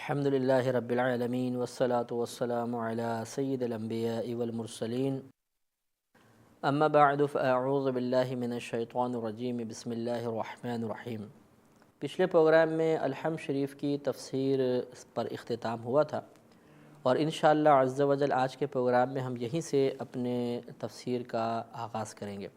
الحمد للہ رب العالمین والصلاة والسلام علی سید الانبیاء والمرسلین اما بعد فاعوذ باللہ من الشیطان الرجیم بسم اللہ الرحمن الرحیم۔ پچھلے پروگرام میں الحمد شریف کی تفسیر پر اختتام ہوا تھا اور انشاءاللہ عز و جل آج کے پروگرام میں ہم یہیں سے اپنے تفسیر کا آغاز کریں گے۔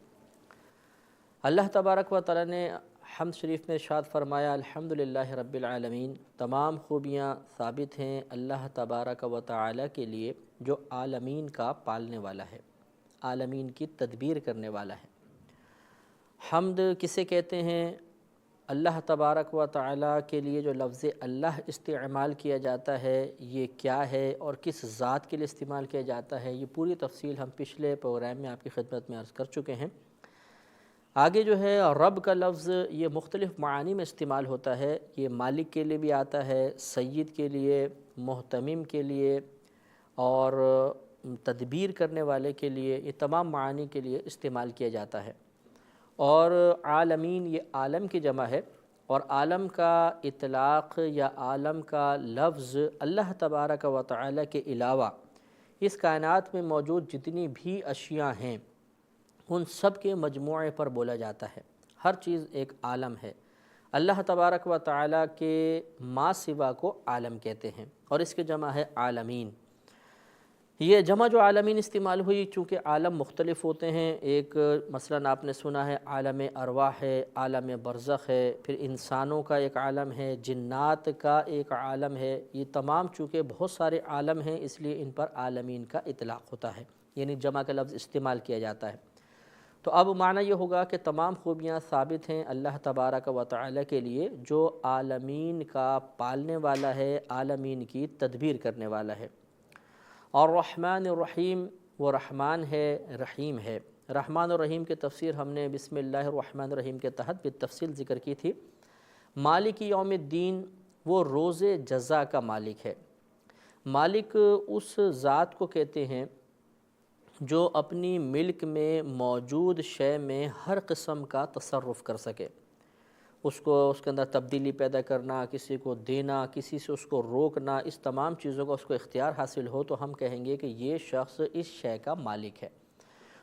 اللہ تبارک و تعالی نے حمد شریف میں ارشاد فرمایا الحمدللہ رب العالمین، تمام خوبیاں ثابت ہیں اللہ تبارک و تعالی کے لیے جو عالمین کا پالنے والا ہے، عالمین کی تدبیر کرنے والا ہے۔ حمد کسے کہتے ہیں؟ اللہ تبارک و تعالی کے لیے جو لفظ اللہ استعمال کیا جاتا ہے یہ کیا ہے اور کس ذات کے لیے استعمال کیا جاتا ہے، یہ پوری تفصیل ہم پچھلے پروگرام میں آپ کی خدمت میں عرض کر چکے ہیں۔ آگے جو ہے رب کا لفظ یہ مختلف معانی میں استعمال ہوتا ہے، یہ مالک کے لیے بھی آتا ہے، سید کے لیے، محتمم کے لیے اور تدبیر کرنے والے کے لیے، یہ تمام معانی کے لیے استعمال کیا جاتا ہے۔ اور عالمین یہ عالم کی جمع ہے، اور عالم کا اطلاق یا عالم کا لفظ اللہ تبارک و تعالی کے علاوہ اس کائنات میں موجود جتنی بھی اشیاء ہیں ان سب کے مجموعے پر بولا جاتا ہے۔ ہر چیز ایک عالم ہے۔ اللہ تبارک و تعالی کے ما سوا کو عالم کہتے ہیں اور اس کے جمع ہے عالمین۔ یہ جمع جو عالمین استعمال ہوئی چونکہ عالم مختلف ہوتے ہیں، ایک مثلا آپ نے سنا ہے عالم ارواح ہے، عالم برزخ ہے، پھر انسانوں کا ایک عالم ہے، جنات کا ایک عالم ہے، یہ تمام چونکہ بہت سارے عالم ہیں اس لیے ان پر عالمین کا اطلاق ہوتا ہے، یعنی جمع کا لفظ استعمال کیا جاتا ہے۔ تو اب معنی یہ ہوگا کہ تمام خوبیاں ثابت ہیں اللہ تبارک و تعالی کے لیے جو عالمین کا پالنے والا ہے، عالمین کی تدبیر کرنے والا ہے۔ اور رحمن الرحیم، وہ رحمان ہے، رحیم ہے۔ رحمان الرحیم کی تفسیر ہم نے بسم اللہ الرحمن الرحیم کے تحت بالتفصیل ذکر کی تھی۔ مالک یوم الدین، وہ روز جزا کا مالک ہے۔ مالک اس ذات کو کہتے ہیں جو اپنی ملک میں موجود شے میں ہر قسم کا تصرف کر سکے، اس کے اندر تبدیلی پیدا کرنا، کسی کو دینا، کسی سے اس کو روکنا، اس تمام چیزوں کا اس کو اختیار حاصل ہو تو ہم کہیں گے کہ یہ شخص اس شے کا مالک ہے۔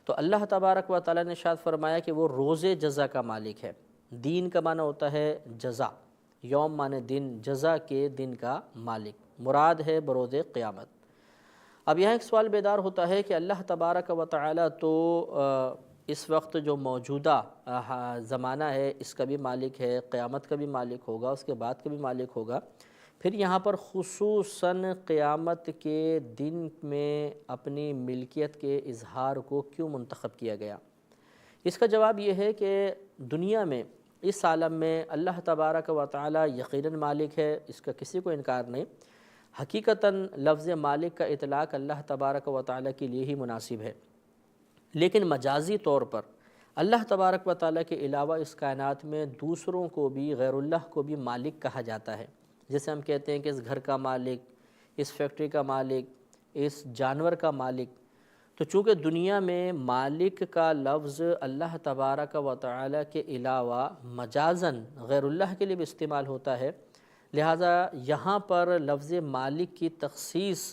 تو اللہ تبارک و تعالی نے ارشاد فرمایا کہ وہ روز جزا کا مالک ہے۔ دین کا معنی ہوتا ہے جزا، یوم معنی دن، جزا کے دن کا مالک، مراد ہے بروز قیامت۔ اب یہاں ایک سوال بیدار ہوتا ہے کہ اللہ تبارک و تعالی تو اس وقت جو موجودہ زمانہ ہے اس کا بھی مالک ہے، قیامت کا بھی مالک ہوگا، اس کے بعد کا بھی مالک ہوگا، پھر یہاں پر خصوصاً قیامت کے دن میں اپنی ملکیت کے اظہار کو کیوں منتخب کیا گیا؟ اس کا جواب یہ ہے کہ دنیا میں اس عالم میں اللہ تبارک و تعالی یقیناً مالک ہے، اس کا کسی کو انکار نہیں۔ حقیقتاً لفظ مالک کا اطلاق اللہ تبارک و تعالی کے لیے ہی مناسب ہے، لیکن مجازی طور پر اللہ تبارک و تعالی کے علاوہ اس کائنات میں دوسروں کو بھی، غیر اللہ کو بھی مالک کہا جاتا ہے۔ جیسے ہم کہتے ہیں کہ اس گھر کا مالک، اس فیکٹری کا مالک، اس جانور کا مالک۔ تو چونکہ دنیا میں مالک کا لفظ اللہ تبارک و تعالی کے علاوہ مجازاً غیر اللہ کے لیے بھی استعمال ہوتا ہے، لہٰذا یہاں پر لفظ مالک کی تخصیص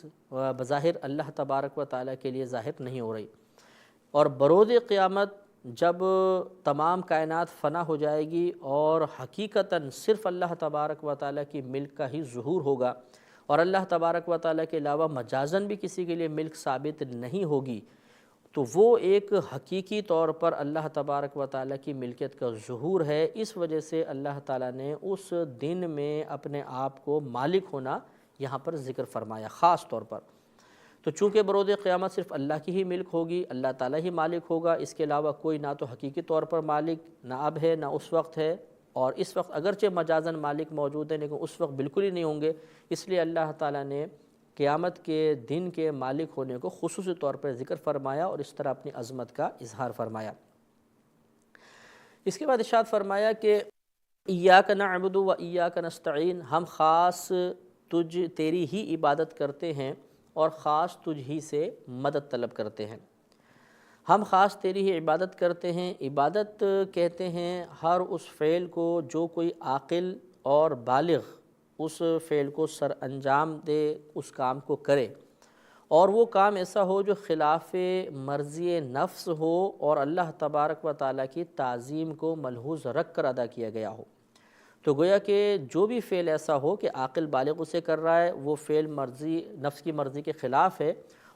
بظاہر اللہ تبارک و تعالی کے لیے ظاہر نہیں ہو رہی، اور بروز قیامت جب تمام کائنات فنا ہو جائے گی اور حقیقتاً صرف اللہ تبارک و تعالی کی ملک کا ہی ظہور ہوگا اور اللہ تبارک و تعالی کے علاوہ مجازاً بھی کسی کے لیے ملک ثابت نہیں ہوگی، تو وہ ایک حقیقی طور پر اللہ تبارک و تعالی کی ملکیت کا ظہور ہے۔ اس وجہ سے اللہ تعالی نے اس دن میں اپنے آپ کو مالک ہونا یہاں پر ذکر فرمایا خاص طور پر۔ تو چونکہ بروز قیامت صرف اللہ کی ہی ملک ہوگی، اللہ تعالی ہی مالک ہوگا، اس کے علاوہ کوئی نہ تو حقیقی طور پر مالک نہ اب ہے نہ اس وقت ہے، اور اس وقت اگرچہ مجازاً مالک موجود ہیں لیکن اس وقت بالکل ہی نہیں ہوں گے، اس لیے اللہ تعالی نے قیامت کے دن کے مالک ہونے کو خصوصی طور پر ذکر فرمایا اور اس طرح اپنی عظمت کا اظہار فرمایا۔ اس کے بعد ارشاد فرمایا کہ ایاک نعبد و ایاک نستعین، ہم خاص تیری ہی عبادت کرتے ہیں اور خاص تجھ ہی سے مدد طلب کرتے ہیں۔ ہم خاص تیری ہی عبادت کرتے ہیں۔ عبادت کہتے ہیں ہر اس فعل کو جو کوئی عاقل اور بالغ اس فعل کو سر انجام دے، اس کام کو کرے، اور وہ کام ایسا ہو جو خلاف مرضی نفس ہو اور اللہ تبارک و تعالیٰ کی تعظیم کو ملحوظ رکھ کر ادا کیا گیا ہو۔ تو گویا کہ جو بھی فعل ایسا ہو کہ عاقل بالغ اسے کر رہا ہے، وہ فعل نفس کی مرضی کے خلاف ہے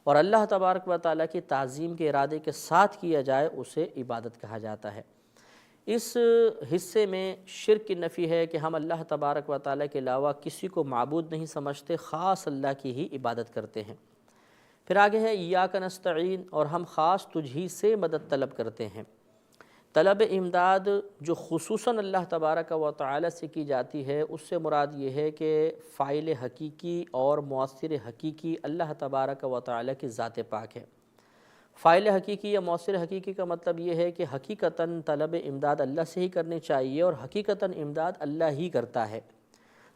اور اللہ تبارک و تعالیٰ کی تعظیم کے ارادے کے ساتھ کیا جائے، اسے عبادت کہا جاتا ہے۔ اس حصے میں شرک کی نفی ہے کہ ہم اللہ تبارک و تعالیٰ کے علاوہ کسی کو معبود نہیں سمجھتے، خاص اللہ کی ہی عبادت کرتے ہیں۔ پھر آگے ہے ایاک نستعین، اور ہم خاص تجھ ہی سے مدد طلب کرتے ہیں۔ طلب امداد جو خصوصاً اللہ تبارک و تعالی سے کی جاتی ہے، اس سے مراد یہ ہے کہ فاعل حقیقی اور مؤثر حقیقی اللہ تبارک و تعالی کی ذات پاک ہے۔ فاعل حقیقی یا مؤثر حقیقی کا مطلب یہ ہے کہ حقیقتاً طلب امداد اللہ سے ہی کرنی چاہیے اور حقیقتاً امداد اللہ ہی کرتا ہے۔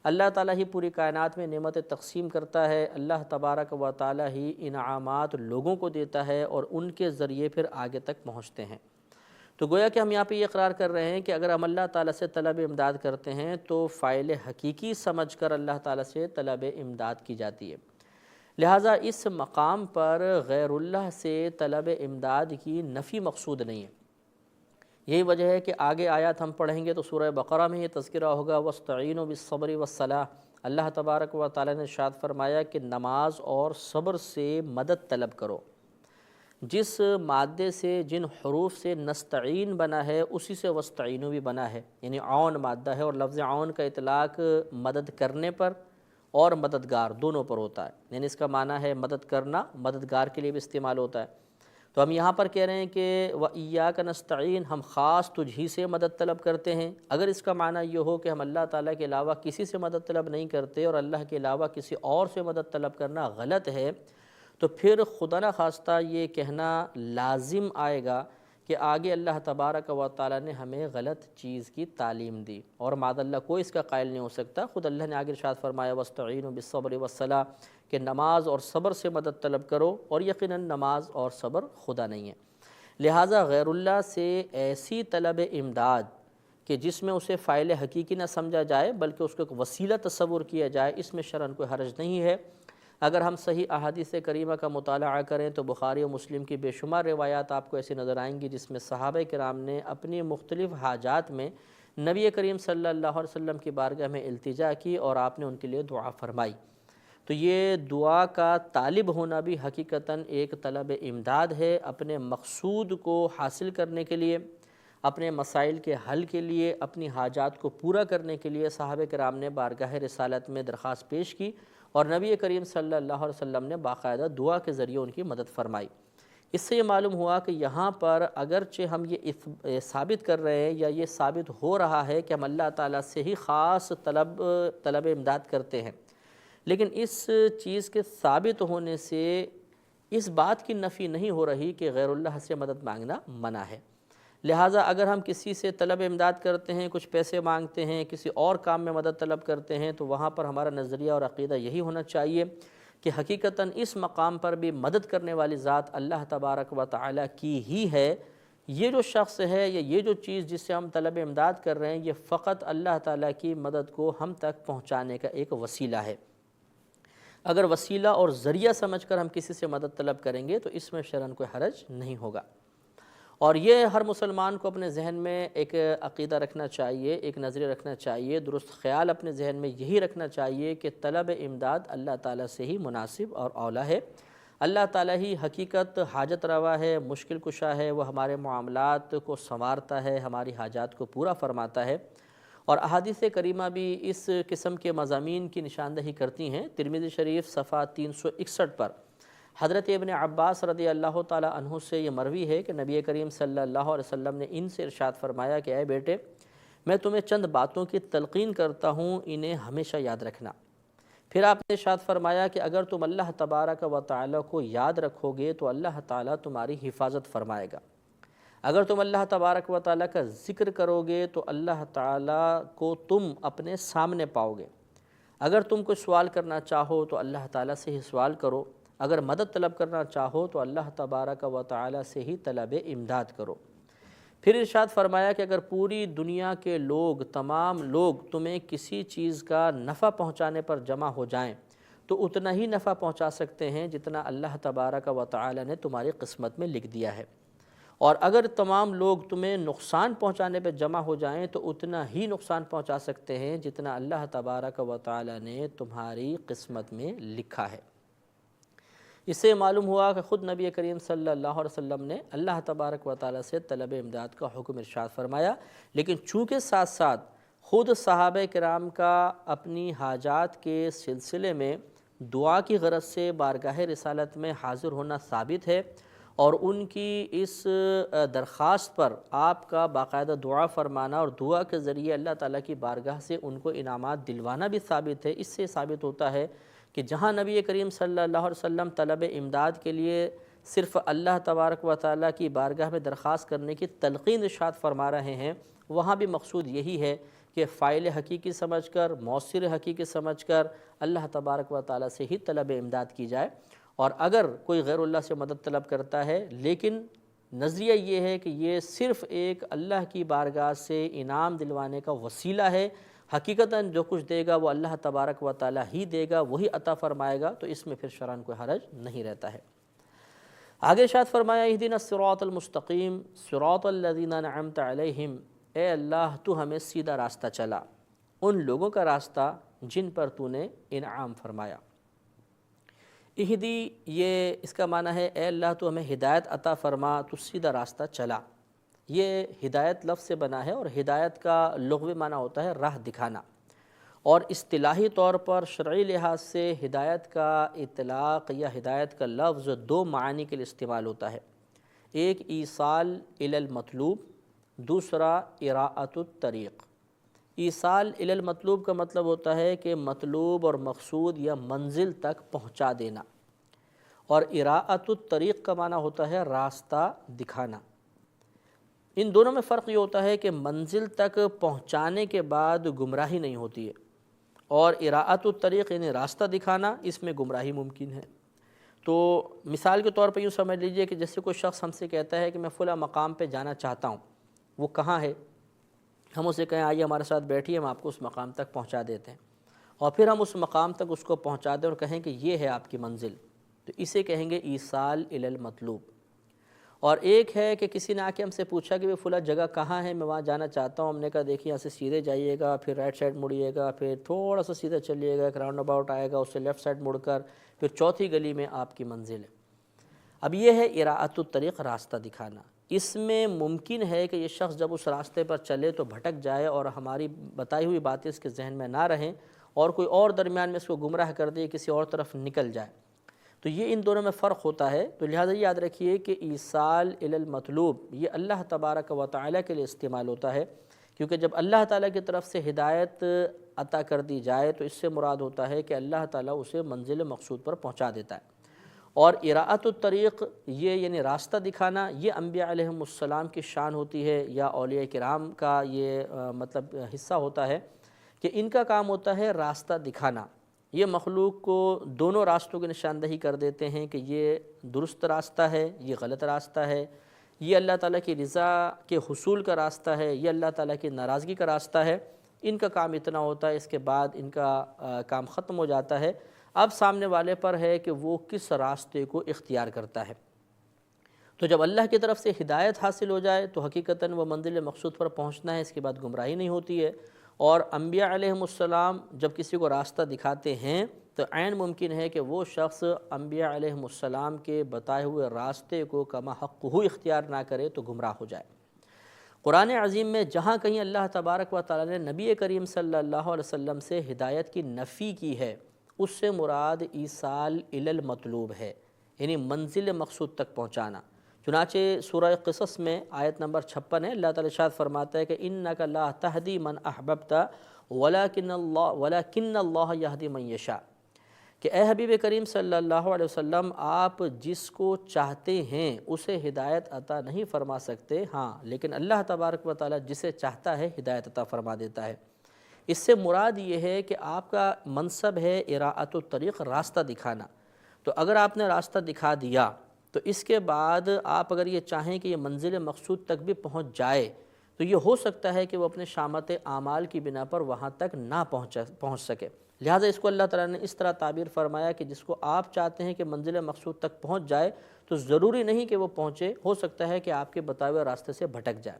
اللہ تعالیٰ ہی پوری کائنات میں نعمت تقسیم کرتا ہے، اللہ تبارک و تعالیٰ ہی انعامات لوگوں کو دیتا ہے اور ان کے ذریعے پھر آگے تک پہنچتے ہیں۔ تو گویا کہ ہم یہاں پہ یہ اقرار کر رہے ہیں کہ اگر ہم اللہ تعالیٰ سے طلب امداد کرتے ہیں تو فاعل حقیقی سمجھ کر اللہ تعالیٰ سے طلب امداد کی جاتی ہے، لہٰذا اس مقام پر غیر اللہ سے طلب امداد کی نفی مقصود نہیں ہے۔ یہی وجہ ہے کہ آگے آیات ہم پڑھیں گے تو سورہ بقرہ میں یہ تذکرہ ہوگا، وَاسْتَعِینُوا بِالصَّبْرِ وَالصَّلَاةِ، اللہ تبارک و تعالیٰ نے ارشاد فرمایا کہ نماز اور صبر سے مدد طلب کرو۔ جس مادے سے، جن حروف سے نستعین بنا ہے، اسی سے وستعینو بھی بنا ہے، یعنی عون مادہ ہے، اور لفظ عون کا اطلاق مدد کرنے پر اور مددگار دونوں پر ہوتا ہے، یعنی اس کا معنی ہے مدد کرنا، مددگار کے لیے بھی استعمال ہوتا ہے۔ تو ہم یہاں پر کہہ رہے ہیں کہ وَإِيَّاكَ نَسْتَعِينُ، ہم خاص تجھ ہی سے مدد طلب کرتے ہیں۔ اگر اس کا معنی یہ ہو کہ ہم اللہ تعالیٰ کے علاوہ کسی سے مدد طلب نہیں کرتے اور اللہ کے علاوہ کسی اور سے مدد طلب کرنا غلط ہے، تو پھر خدا نخواستہ یہ کہنا لازم آئے گا کہ آگے اللہ تبارک و تعالیٰ نے ہمیں غلط چیز کی تعلیم دی، اور معاذ اللہ کوئی اس کا قائل نہیں ہو سکتا۔ خود اللہ نے آگے ارشاد فرمایا وَاسْتَعِینُوا بِالصَّبْرِ وَالصَّلَاةِ، کہ نماز اور صبر سے مدد طلب کرو، اور یقیناً نماز اور صبر خدا نہیں ہے۔ لہٰذا غیر اللہ سے ایسی طلب امداد کہ جس میں اسے فاعل حقیقی نہ سمجھا جائے بلکہ اس کو ایک وسیلہ تصور کیا جائے، اس میں شرعاً کوئی حرج نہیں ہے۔ اگر ہم صحیح احادیث کریمہ کا مطالعہ کریں تو بخاری و مسلم کی بے شمار روایات آپ کو ایسی نظر آئیں گی جس میں صحابہ کرام نے اپنی مختلف حاجات میں نبی کریم صلی اللہ علیہ وسلم کی بارگاہ میں التجا کی اور آپ نے ان کے لیے دعا فرمائی۔ تو یہ دعا کا طالب ہونا بھی حقیقتاً ایک طلب امداد ہے، اپنے مقصود کو حاصل کرنے کے لیے، اپنے مسائل کے حل کے لیے، اپنی حاجات کو پورا کرنے کے لیے صحابہ کرام نے بارگاہ رسالت میں درخواست پیش کی اور نبی کریم صلی اللہ علیہ وسلم نے باقاعدہ دعا کے ذریعے ان کی مدد فرمائی۔ اس سے یہ معلوم ہوا کہ یہاں پر اگرچہ ہم یہ ثابت کر رہے ہیں یا یہ ثابت ہو رہا ہے کہ ہم اللہ تعالیٰ سے ہی خاص طلب امداد کرتے ہیں، لیکن اس چیز کے ثابت ہونے سے اس بات کی نفی نہیں ہو رہی کہ غیر اللہ سے مدد مانگنا منع ہے۔ لہٰذا اگر ہم کسی سے طلب امداد کرتے ہیں، کچھ پیسے مانگتے ہیں، کسی اور کام میں مدد طلب کرتے ہیں، تو وہاں پر ہمارا نظریہ اور عقیدہ یہی ہونا چاہیے کہ حقیقتاً اس مقام پر بھی مدد کرنے والی ذات اللہ تبارک و تعالیٰ کی ہی ہے۔ یہ جو شخص ہے یا یہ جو چیز جس سے ہم طلب امداد کر رہے ہیں، یہ فقط اللہ تعالیٰ کی مدد کو ہم تک پہنچانے کا ایک وسیلہ ہے۔ اگر وسیلہ اور ذریعہ سمجھ کر ہم کسی سے مدد طلب کریں گے تو اس میں شرعاً کوئی حرج نہیں ہوگا۔ اور یہ ہر مسلمان کو اپنے ذہن میں ایک عقیدہ رکھنا چاہیے، ایک نظریہ رکھنا چاہیے، درست خیال اپنے ذہن میں یہی رکھنا چاہیے کہ طلب امداد اللہ تعالیٰ سے ہی مناسب اور اولیٰ ہے۔ اللہ تعالیٰ ہی حقیقت حاجت روا ہے، مشکل کشا ہے، وہ ہمارے معاملات کو سنوارتا ہے، ہماری حاجات کو پورا فرماتا ہے۔ اور احادیث کریمہ بھی اس قسم کے مضامین کی نشاندہی کرتی ہیں۔ ترمذی شریف صفحہ 361 پر حضرت ابن عباس رضی اللہ تعالی عنہ سے یہ مروی ہے کہ نبی کریم صلی اللہ علیہ وسلم نے ان سے ارشاد فرمایا کہ اے بیٹے، میں تمہیں چند باتوں کی تلقین کرتا ہوں، انہیں ہمیشہ یاد رکھنا۔ پھر آپ نے ارشاد فرمایا کہ اگر تم اللہ تبارک و تعالیٰ کو یاد رکھو گے تو اللہ تعالیٰ تمہاری حفاظت فرمائے گا۔ اگر تم اللہ تبارک و تعالیٰ کا ذکر کرو گے تو اللہ تعالیٰ کو تم اپنے سامنے پاؤ گے۔ اگر تم کوئی سوال کرنا چاہو تو اللہ تعالیٰ سے ہی سوال کرو، اگر مدد طلب کرنا چاہو تو اللہ تبارک و تعالیٰ سے ہی طلب امداد کرو۔ پھر ارشاد فرمایا کہ اگر پوری دنیا کے لوگ، تمام لوگ تمہیں کسی چیز کا نفع پہنچانے پر جمع ہو جائیں تو اتنا ہی نفع پہنچا سکتے ہیں جتنا اللہ تبارک و تعالی نے تمہاری قسمت میں لکھ دیا ہے، اور اگر تمام لوگ تمہیں نقصان پہنچانے پہ جمع ہو جائیں تو اتنا ہی نقصان پہنچا سکتے ہیں جتنا اللہ تبارک و تعالی نے تمہاری قسمت میں لکھا ہے۔ اس سے معلوم ہوا کہ خود نبی کریم صلی اللہ علیہ وسلم نے اللہ تبارک و تعالی سے طلب امداد کا حکم ارشاد فرمایا، لیکن چونکہ ساتھ ساتھ خود صحابہ کرام کا اپنی حاجات کے سلسلے میں دعا کی غرض سے بارگاہ رسالت میں حاضر ہونا ثابت ہے، اور ان کی اس درخواست پر آپ کا باقاعدہ دعا فرمانا اور دعا کے ذریعے اللہ تعالیٰ کی بارگاہ سے ان کو انعامات دلوانا بھی ثابت ہے۔ اس سے ثابت ہوتا ہے کہ جہاں نبی کریم صلی اللہ علیہ وسلم طلب امداد کے لیے صرف اللہ تبارک و تعالیٰ کی بارگاہ میں درخواست کرنے کی تلقین ارشاد فرما رہے ہیں، وہاں بھی مقصود یہی ہے کہ فاعل حقیقی سمجھ کر، مؤثر حقیقی سمجھ کر اللہ تبارک و تعالیٰ سے ہی طلب امداد کی جائے، اور اگر کوئی غیر اللہ سے مدد طلب کرتا ہے لیکن نظریہ یہ ہے کہ یہ صرف ایک اللہ کی بارگاہ سے انعام دلوانے کا وسیلہ ہے، حقیقتاً جو کچھ دے گا وہ اللہ تبارک و تعالیٰ ہی دے گا، وہی عطا فرمائے گا، تو اس میں پھر شرعاً کوئی حرج نہیں رہتا ہے۔ آگے ارشاد فرمایا اہدنا الصراط المستقیم صراط الذین انعمت علیہم، اے اللہ تو ہمیں سیدھا راستہ چلا، ان لوگوں کا راستہ جن پر تو نے انعام فرمایا۔ اہدی یہ اس کا معنی ہے اے اللہ تو ہمیں ہدایت عطا فرما، تو سیدھا راستہ چلا۔ یہ ہدایت لفظ سے بنا ہے، اور ہدایت کا لغوی معنی ہوتا ہے راہ دکھانا، اور اصطلاحی طور پر شرعی لحاظ سے ہدایت کا اطلاق یا ہدایت کا لفظ دو معانی کے لیے استعمال ہوتا ہے، ایک ایصال الی المطلوب، دوسرا اراءۃ الطریق۔ ایصال الی المطلوب کا مطلب ہوتا ہے کہ مطلوب اور مقصود یا منزل تک پہنچا دینا، اور اراءۃ الطریق کا معنی ہوتا ہے راستہ دکھانا۔ ان دونوں میں فرق یہ ہوتا ہے کہ منزل تک پہنچانے کے بعد گمراہی نہیں ہوتی ہے، اور اراءۃ الطریق یعنی راستہ دکھانا، اس میں گمراہی ممکن ہے۔ تو مثال کے طور پہ یوں سمجھ لیجئے کہ جیسے کوئی شخص ہم سے کہتا ہے کہ میں فلاں مقام پہ جانا چاہتا ہوں، وہ کہاں ہے؟ ہم اسے کہیں آئیے ہمارے ساتھ بیٹھیے، ہم آپ کو اس مقام تک پہنچا دیتے ہیں، اور پھر ہم اس مقام تک اس کو پہنچا دیں اور کہیں کہ یہ ہے آپ کی منزل، تو اسے کہیں گے ایصال الی المطلوب۔ اور ایک ہے کہ کسی نے آ کے ہم سے پوچھا کہ وہ فلاں جگہ کہاں ہے، میں وہاں جانا چاہتا ہوں، ہم نے کہا دیکھیے یہاں سے سیدھے جائیے گا، پھر رائٹ سائڈ مڑیے گا، پھر تھوڑا سا سیدھے چلیے گا، ایک راؤنڈ اباؤٹ آئے گا، اس سے لیفٹ سائڈ مڑ کر پھر چوتھی گلی میں آپ کی منزل ہے۔ اب یہ ہے اراءۃ الطریق، راستہ دکھانا۔ اس میں ممکن ہے کہ یہ شخص جب اس راستے پر چلے تو بھٹک جائے، اور ہماری بتائی ہوئی باتیں اس کے ذہن میں نہ رہیں، اور کوئی اور درمیان میں اس کو گمراہ کر دے، کسی اور طرف نکل جائے۔ تو یہ ان دونوں میں فرق ہوتا ہے، تو لہٰذا یاد رکھیے کہ ایصال الی المطلوب یہ اللہ تبارک و تعالیٰ کے لیے استعمال ہوتا ہے، کیونکہ جب اللہ تعالیٰ کی طرف سے ہدایت عطا کر دی جائے تو اس سے مراد ہوتا ہے کہ اللہ تعالیٰ اسے منزل مقصود پر پہنچا دیتا ہے۔ اور اراءۃ الطریق یہ یعنی راستہ دکھانا، یہ انبیاء علیہم السلام کی شان ہوتی ہے، یا اولیاء کرام کا یہ مطلب حصہ ہوتا ہے کہ ان کا کام ہوتا ہے راستہ دکھانا۔ یہ مخلوق کو دونوں راستوں کی نشاندہی کر دیتے ہیں کہ یہ درست راستہ ہے، یہ غلط راستہ ہے، یہ اللہ تعالیٰ کی رضا کے حصول کا راستہ ہے، یہ اللہ تعالیٰ کی ناراضگی کا راستہ ہے۔ ان کا کام اتنا ہوتا ہے، اس کے بعد ان کا کام ختم ہو جاتا ہے۔ اب سامنے والے پر ہے کہ وہ کس راستے کو اختیار کرتا ہے۔ تو جب اللہ کی طرف سے ہدایت حاصل ہو جائے تو حقیقتاً وہ منزل مقصود پر پہنچنا ہے، اس کے بعد گمراہی نہیں ہوتی ہے۔ اور انبیاء علیہم السلام جب کسی کو راستہ دکھاتے ہیں تو عین ممکن ہے کہ وہ شخص انبیاء علیہم السلام کے بتائے ہوئے راستے کو کما حقہ اختیار نہ کرے تو گمراہ ہو جائے۔ قرآن عظیم میں جہاں کہیں اللہ تبارک و تعالیٰ نے نبی کریم صلی اللہ علیہ وسلم سے ہدایت کی نفی کی ہے، اس سے مراد ایصال الی المطلوب ہے، یعنی منزل مقصود تک پہنچانا۔ چنانچہ سورہ قصص میں آیت نمبر 56 ہے، اللہ تعالیٰ ارشاد فرماتا ہے کہ انک لا تہدی من احببت ولکن اللہ یہدی من یشاء، کہ اے حبیب کریم صلی اللہ علیہ وسلم آپ جس کو چاہتے ہیں اسے ہدایت عطا نہیں فرما سکتے، ہاں لیکن اللہ تبارک و تعالیٰ جسے چاہتا ہے ہدایت عطا فرما دیتا ہے۔ اس سے مراد یہ ہے کہ آپ کا منصب ہے اراءۃ الطریق، راستہ دکھانا۔ تو اگر آپ نے راستہ دکھا دیا تو اس کے بعد آپ اگر یہ چاہیں کہ یہ منزل مقصود تک بھی پہنچ جائے تو یہ ہو سکتا ہے کہ وہ اپنے شامت اعمال کی بنا پر وہاں تک نہ پہنچ سکے، لہٰذا اس کو اللہ تعالیٰ نے اس طرح تعبیر فرمایا کہ جس کو آپ چاہتے ہیں کہ منزل مقصود تک پہنچ جائے تو ضروری نہیں کہ وہ پہنچے، ہو سکتا ہے کہ آپ کے بتائے ہوئے راستے سے بھٹک جائے۔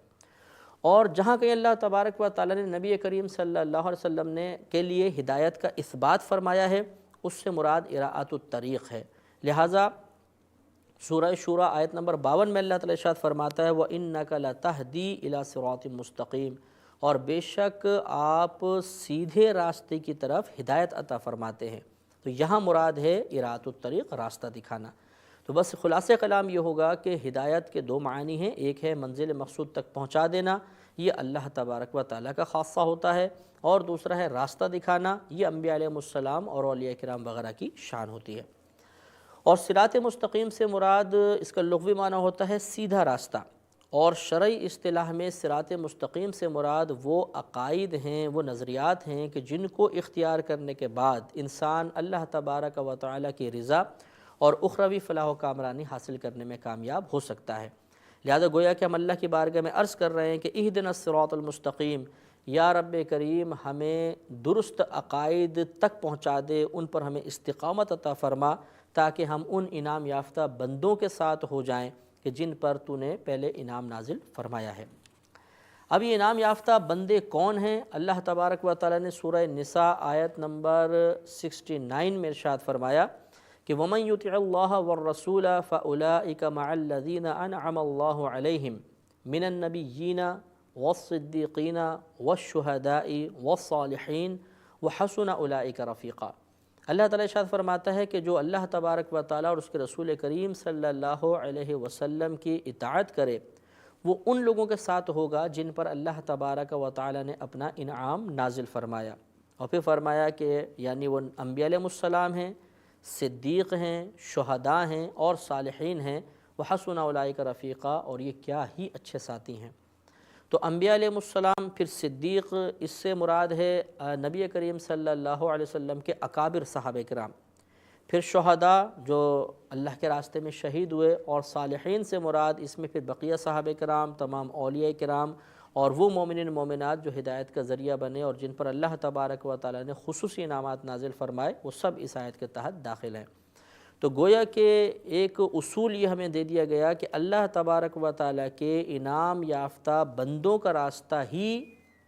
اور جہاں کہیں اللہ تبارک و تعالیٰ نے نبی کریم صلی اللہ علیہ وسلم نے کے لیے ہدایت کا اثبات فرمایا ہے، اس سے مراد اراءۃ الطریق ہے، لہٰذا سورہ شورى آیت نمبر 52 میں اللہ تعالیٰ ارشاد فرماتا ہے وَإِنَّكَ لَتَهْدِي إِلَىٰ صِرَاطٍ مُسْتَقِيمٍ، اور بے شک آپ سیدھے راستے کی طرف ہدایت عطا فرماتے ہیں۔ تو یہاں مراد ہے اراءۃ الطریق، راستہ دکھانا۔ تو بس خلاصہ کلام یہ ہوگا کہ ہدایت کے دو معنی ہیں، ایک ہے منزل مقصود تک پہنچا دینا، یہ اللہ تبارک و تعالیٰ کا خاصہ ہوتا ہے، اور دوسرا ہے راستہ دکھانا، یہ انبیاء علیہ السلام اور اولیاء کرام وغیرہ کی شان ہوتی ہے۔ اور صراط مستقیم سے مراد اس کا لغوی معنی ہوتا ہے سیدھا راستہ، اور شرعی اصطلاح میں صراط مستقیم سے مراد وہ عقائد ہیں، وہ نظریات ہیں کہ جن کو اختیار کرنے کے بعد انسان اللہ تبارک و تعالیٰ کی رضا اور اخروی فلاح و کامرانی حاصل کرنے میں کامیاب ہو سکتا ہے۔ لہذا گویا کہ ہم اللہ کی بارگاہ میں عرض کر رہے ہیں کہ اہدنا الصراط المستقیم، یا رب کریم ہمیں درست عقائد تک پہنچا دے، ان پر ہمیں استقامت عطا فرما، تاکہ ہم ان انعام یافتہ بندوں کے ساتھ ہو جائیں کہ جن پر تو نے پہلے انعام نازل فرمایا ہے۔ اب یہ انعام یافتہ بندے کون ہیں؟ اللہ تبارک و تعالیٰ نے سورہ نساء آیت نمبر 69 میں ارشاد فرمایا کہ وَمَن يُطِعِ اللَّهَ وَالرَّسُولَ فَأُولَٰئِكَ مَعَ الَّذِينَ أَنْعَمَ اللَّهُ عَلَيْهِمْ مِنَ النَّبِيِّينَ وَالصِّدِّيقِينَ وَالشُّهَدَاءِ وَالصَّالِحِينَ وَحَسُنَ أُولَٰئِكَ رَفِيقًا۔ اللہ تعالیٰ ارشاد فرماتا ہے کہ جو اللہ تبارک و تعالیٰ اور اس کے رسول کریم صلی اللہ علیہ وسلم کی اطاعت کرے وہ ان لوگوں کے ساتھ ہوگا جن پر اللہ تبارک و تعالیٰ نے اپنا انعام نازل فرمایا، اور پھر فرمایا کہ یعنی وہ انبیاء علیہ السلام ہیں، صدیق ہیں، شہداء ہیں اور صالحین ہیں، وحسن اولئک رفیقا، اور یہ کیا ہی اچھے ساتھی ہیں۔ تو انبیاء علیہ السلام، پھر صدیق، اس سے مراد ہے نبی کریم صلی اللہ علیہ وسلم کے اکابر صحابہ کرام، پھر شہداء جو اللہ کے راستے میں شہید ہوئے، اور صالحین سے مراد اس میں پھر بقیہ صحابہ کرام، تمام اولیاء کرام، اور وہ مومنین مومنات جو ہدایت کا ذریعہ بنے اور جن پر اللہ تبارک و تعالیٰ نے خصوصی انعامات نازل فرمائے، وہ سب اس آیت کے تحت داخل ہیں۔ تو گویا کہ ایک اصول یہ ہمیں دے دیا گیا کہ اللہ تبارک و تعالیٰ کے انعام یافتہ بندوں کا راستہ ہی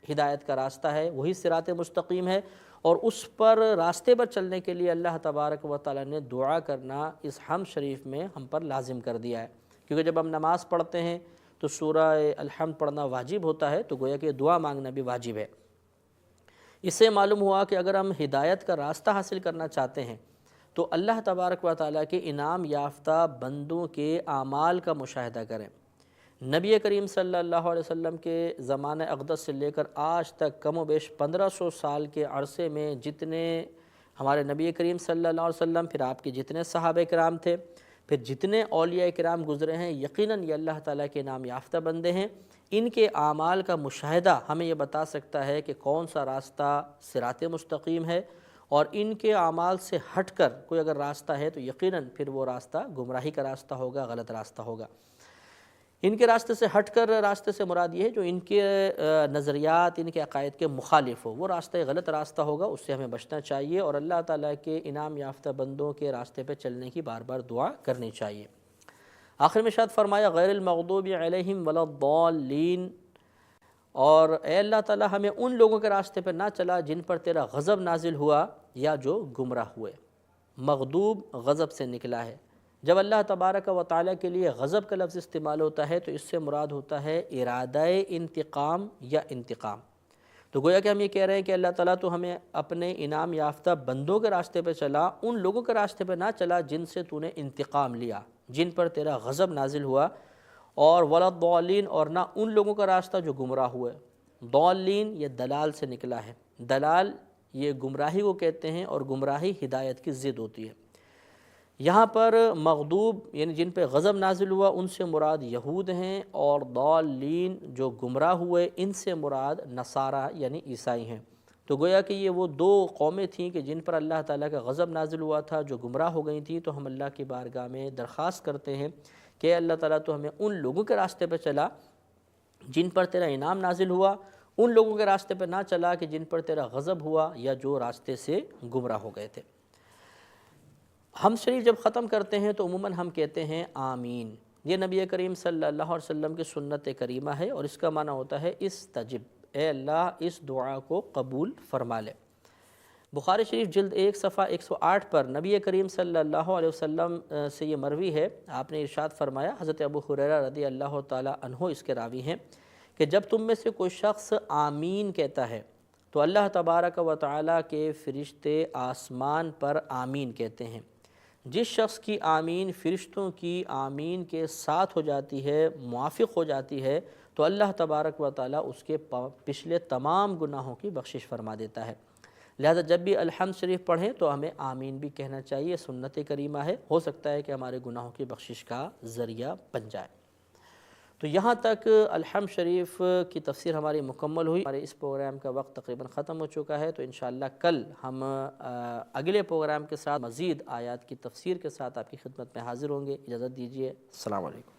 ہدایت کا راستہ ہے، وہی صراط مستقیم ہے، اور اس پر راستے پر چلنے کے لیے اللہ تبارک و تعالیٰ نے دعا کرنا اس حمد شریف میں ہم پر لازم کر دیا ہے، کیونکہ جب ہم نماز پڑھتے ہیں تو سورہ الحمد پڑھنا واجب ہوتا ہے، تو گویا کہ دعا مانگنا بھی واجب ہے۔ اس سے معلوم ہوا کہ اگر ہم ہدایت کا راستہ حاصل کرنا چاہتے ہیں تو اللہ تبارک و تعالیٰ کے انعام یافتہ بندوں کے اعمال کا مشاہدہ کریں۔ نبی کریم صلی اللہ علیہ وسلم کے زمانہ اقدس سے لے کر آج تک کم و بیش 1500 سال کے عرصے میں جتنے ہمارے نبی کریم صلی اللہ علیہ وسلم، پھر آپ کے جتنے صحابہ کرام تھے، پھر جتنے اولیاء کرام گزرے ہیں، یقیناً یہ اللہ تعالیٰ کے انعام یافتہ بندے ہیں۔ ان کے اعمال کا مشاہدہ ہمیں یہ بتا سکتا ہے کہ کون سا راستہ صراط مستقیم ہے، اور ان کے اعمال سے ہٹ کر کوئی اگر راستہ ہے تو یقیناً پھر وہ راستہ گمراہی کا راستہ ہوگا، غلط راستہ ہوگا۔ ان کے راستے سے ہٹ کر راستے سے مراد یہ ہے جو ان کے نظریات، ان کے عقائد کے مخالف ہو، وہ راستہ غلط راستہ ہوگا، اس سے ہمیں بچنا چاہیے، اور اللہ تعالیٰ کے انعام یافتہ بندوں کے راستے پہ چلنے کی بار بار دعا کرنی چاہیے۔ آخر میں ارشاد فرمایا غیر المغضوب علیہم ولا الضالین، اور اے اللہ تعالیٰ ہمیں ان لوگوں کے راستے پر نہ چلا جن پر تیرا غضب نازل ہوا یا جو گمراہ ہوئے۔ مغضوب غضب سے نکلا ہے۔ جب اللہ تبارک و تعالیٰ کے لیے غضب کا لفظ استعمال ہوتا ہے تو اس سے مراد ہوتا ہے ارادہ انتقام یا انتقام۔ تو گویا کہ ہم یہ کہہ رہے ہیں کہ اللہ تعالیٰ تو ہمیں اپنے انعام یافتہ بندوں کے راستے پہ چلا، ان لوگوں کے راستے پہ نہ چلا جن سے تو نے انتقام لیا، جن پر تیرا غضب نازل ہوا، اور ولا الضالین، اور نہ ان لوگوں کا راستہ جو گمراہ ہوئے۔ ضالین یہ دلال سے نکلا ہے، دلال یہ گمراہی کو کہتے ہیں، اور گمراہی ہدایت کی ضد ہوتی ہے۔ یہاں پر مغضوب یعنی جن پہ غضب نازل ہوا ان سے مراد یہود ہیں، اور ضالین جو گمراہ ہوئے ان سے مراد نصارہ یعنی عیسائی ہیں۔ تو گویا کہ یہ وہ دو قومیں تھیں کہ جن پر اللہ تعالیٰ کا غضب نازل ہوا تھا، جو گمراہ ہو گئی تھیں۔ تو ہم اللہ کی بارگاہ میں درخواست کرتے ہیں کہ اللہ تعالیٰ تو ہمیں ان لوگوں کے راستے پہ چلا جن پر تیرا انعام نازل ہوا، ان لوگوں کے راستے پہ نہ چلا کہ جن پر تیرا غضب ہوا یا جو راستے سے گمراہ ہو گئے تھے۔ ہم شریف جب ختم کرتے ہیں تو عموماً ہم کہتے ہیں آمین۔ یہ نبی کریم صلی اللہ علیہ وسلم کی سنت کریمہ ہے، اور اس کا معنی ہوتا ہے استجب، اے اللہ اس دعا کو قبول فرما لے۔ بخاری شریف جلد 1 صفحہ 108 پر نبی کریم صلی اللہ علیہ وسلم سے یہ مروی ہے، آپ نے ارشاد فرمایا، حضرت ابو ہریرہ رضی اللہ تعالی عنہ اس کے راوی ہیں، کہ جب تم میں سے کوئی شخص آمین کہتا ہے تو اللہ تبارک و تعالیٰ کے فرشتے آسمان پر آمین کہتے ہیں۔ جس شخص کی آمین فرشتوں کی آمین کے ساتھ ہو جاتی ہے، موافق ہو جاتی ہے، تو اللہ تبارک و تعالیٰ اس کے پچھلے تمام گناہوں کی بخشش فرما دیتا ہے۔ لہذا جب بھی الحمد شریف پڑھیں تو ہمیں آمین بھی کہنا چاہیے، سنت کریمہ ہے، ہو سکتا ہے کہ ہمارے گناہوں کی بخشش کا ذریعہ بن جائے۔ تو یہاں تک الحمد شریف کی تفسیر ہماری مکمل ہوئی۔ ہمارے اس پروگرام کا وقت تقریباً ختم ہو چکا ہے، تو انشاءاللہ کل ہم اگلے پروگرام کے ساتھ مزید آیات کی تفسیر کے ساتھ آپ کی خدمت میں حاضر ہوں گے۔ اجازت دیجیے، السلام علیکم۔